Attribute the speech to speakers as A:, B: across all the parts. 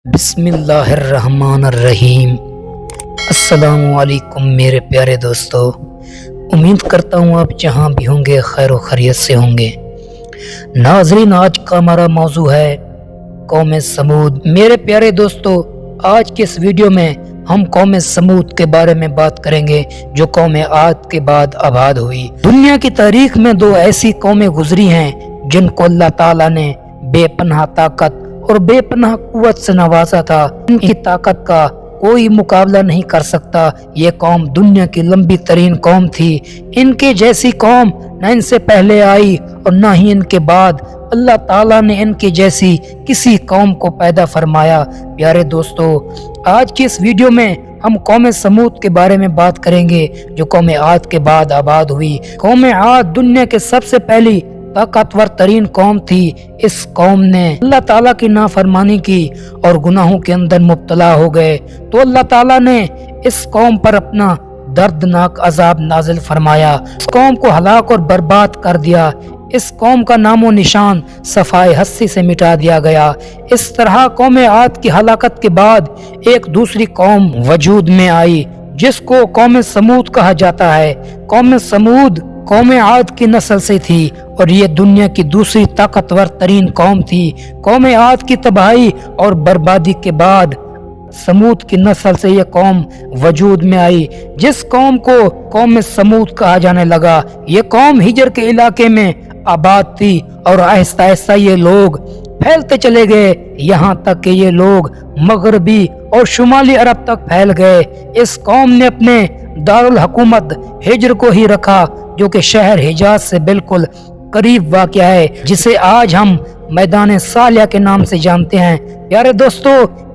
A: بسم اللہ الرحمن الرحیم۔ السلام علیکم میرے پیارے دوستو، امید کرتا ہوں آپ جہاں بھی ہوں گے خیر و خیریت سے ہوں گے۔ ناظرین، آج کا ہمارا موضوع ہے قوم سمود۔ میرے پیارے دوستو، آج کے اس ویڈیو میں ہم قوم سمود کے بارے میں بات کریں گے جو قوم عاد کے بعد آباد ہوئی۔ دنیا کی تاریخ میں دو ایسی قومیں گزری ہیں جن کو اللہ تعالیٰ نے بے پناہ طاقت اور بے پناہ قوت سے نوازا تھا۔ ان کی طاقت کا کوئی مقابلہ نہیں کر سکتا۔ یہ قوم دنیا کی لمبی ترین قوم تھی۔ ان کے جیسی قوم نہ ان سے پہلے آئی اور نہ ہی ان کے بعد اللہ تعالیٰ نے ان کے جیسی کسی قوم کو پیدا فرمایا۔ پیارے دوستو، آج کی اس ویڈیو میں ہم قوم سمود کے بارے میں بات کریں گے جو قوم عاد کے بعد آباد ہوئی۔ قوم عاد دنیا کے سب سے پہلی طاقتور ترین قوم تھی۔ اس قوم نے اللہ تعالیٰ کی نافرمانی کی اور گناہوں کے اندر مبتلا ہو گئے تو اللہ تعالیٰ نے اس قوم پر اپنا دردناک عذاب نازل فرمایا، اس قوم کو ہلاک اور برباد کر دیا۔ اس قوم کا نام و نشان صفائے ہستی سے مٹا دیا گیا۔ اس طرح قوم عاد کی ہلاکت کے بعد ایک دوسری قوم وجود میں آئی جس کو قوم سمود کہا جاتا ہے۔ قوم سمود قوم عاد کی نسل سے تھی اور یہ دنیا کی دوسری طاقتور ترین قوم تھی۔ قوم عاد کی تباہی اور بربادی کے بعد سمود کی نسل سے یہ قوم وجود میں آئی جس قوم کو قوم سمود کہا جانے لگا۔ یہ قوم ہجر کے علاقے میں آباد تھی اور آہستہ آہستہ یہ لوگ پھیلتے چلے گئے یہاں تک کہ یہ لوگ مغربی اور شمالی عرب تک پھیل گئے۔ اس قوم نے اپنے دارالحکومت ہجر کو ہی رکھا جو کہ شہر حجاز سے بالکل قریب واقع ہے، جسے آج ہم میدان صالح کے نام سے جانتے ہیں۔ پیارے دوستو،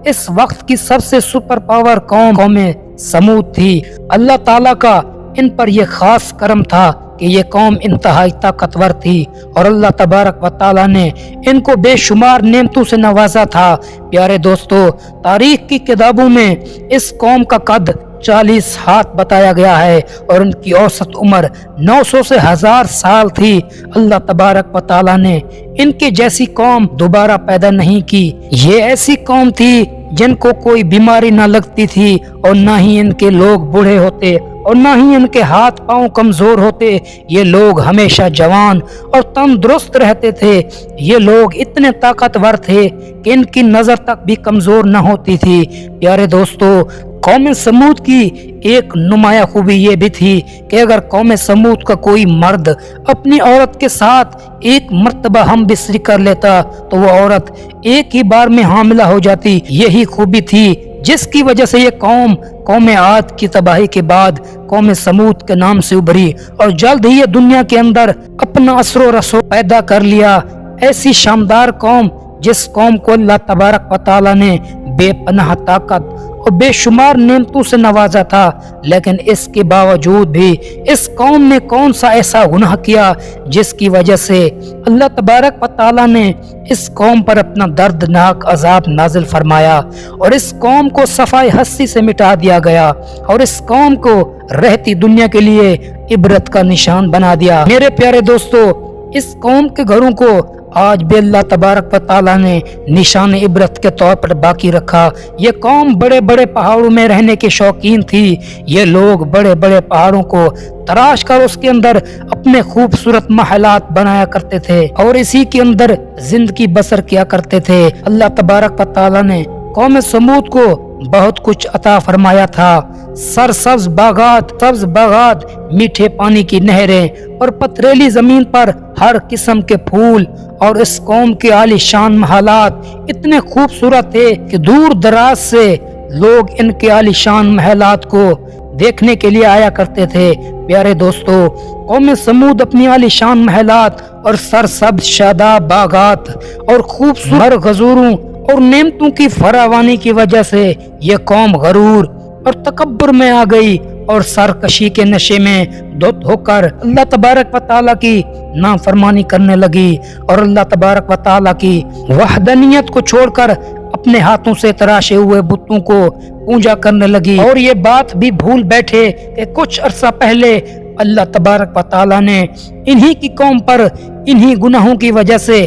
A: اس وقت کی سب سے سپر پاور قوم سمود تھی۔ اللہ تعالیٰ کا ان پر یہ خاص کرم تھا کہ یہ قوم انتہائی طاقتور تھی اور اللہ تبارک و تعالیٰ نے ان کو بے شمار نعمتوں سے نوازا تھا۔ پیارے دوستو، تاریخ کی کتابوں میں اس قوم کا قد 40 ہاتھ بتایا گیا ہے اور ان کی اوسط عمر 900 سے 1000 سال تھی۔ اللہ تبارک و تعالیٰ نے ان کے جیسی قوم دوبارہ پیدا نہیں کی۔ یہ ایسی قوم تھی جن کو کوئی بیماری نہ لگتی تھی اور نہ ہی ان کے لوگ بوڑھے ہوتے اور نہ ہی ان کے ہاتھ پاؤں کمزور ہوتے۔ یہ لوگ ہمیشہ جوان اور تندرست رہتے تھے۔ یہ لوگ اتنے طاقتور تھے کہ ان کی نظر تک بھی کمزور نہ ہوتی تھی۔ پیارے دوستو، قوم سمود کی ایک نمایاں خوبی یہ بھی تھی کہ اگر قوم سمود کا کوئی مرد اپنی عورت کے ساتھ ایک مرتبہ ہم بستری کر لیتا تو وہ عورت ایک ہی بار میں حاملہ ہو جاتی۔ یہی خوبی تھی جس کی وجہ سے یہ قوم عاد کی تباہی کے بعد قوم سمود کے نام سے ابھری اور جلد ہی یہ دنیا کے اندر اپنا اثر و رسوخ پیدا کر لیا۔ ایسی شاندار قوم جس قوم کو اللہ تبارک و تعالیٰ نے بے پناہ طاقت اور بے شمار نعمتوں سے نوازا تھا، لیکن اس کے باوجود بھی اس قوم نے کون سا ایسا گناہ کیا جس کی وجہ سے اللہ تبارک و تعالیٰ نے اس قوم پر اپنا دردناک عذاب نازل فرمایا اور اس قوم کو صفائے ہستی سے مٹا دیا گیا اور اس قوم کو رہتی دنیا کے لیے عبرت کا نشان بنا دیا۔ میرے پیارے دوستو، اس قوم کے گھروں کو آج بھی اللہ تبارک و تعالیٰ نے نشان عبرت کے طور پر باقی رکھا۔ یہ قوم بڑے بڑے پہاڑوں میں رہنے کے شوقین تھی۔ یہ لوگ بڑے بڑے پہاڑوں کو تراش کر اس کے اندر اپنے خوبصورت محلات بنایا کرتے تھے اور اسی کے اندر زندگی بسر کیا کرتے تھے۔ اللہ تبارک و تعالیٰ نے قوم سمود کو بہت کچھ عطا فرمایا تھا۔ سرسبز باغات، سبز باغات، میٹھے پانی کی نہریں اور پتریلی زمین پر ہر قسم کے پھول، اور اس قوم کے عالی شان محلات اتنے خوبصورت تھے کہ دور دراز سے لوگ ان کے عالی شان محلات کو دیکھنے کے لیے آیا کرتے تھے۔ پیارے دوستو، قوم سمود اپنی عالی شان محلات اور سرسبز شاداب باغات اور خوبصورت غزوروں اور نعمتوں کی فراوانی کی وجہ سے یہ قوم غرور اور تکبر میں آ گئی اور سرکشی کے نشے میں دھت ہو کر اللہ تبارک و تعالیٰ کی نافرمانی کرنے لگی اور اللہ تبارک و تعالیٰ کی وحدانیت کو چھوڑ کر اپنے ہاتھوں سے تراشے ہوئے بتوں کو پوجا کرنے لگی۔ اور یہ بات بھی بھول بیٹھے کہ کچھ عرصہ پہلے اللہ تبارک و تعالیٰ نے انہی کی قوم پر انہی گناہوں کی وجہ سے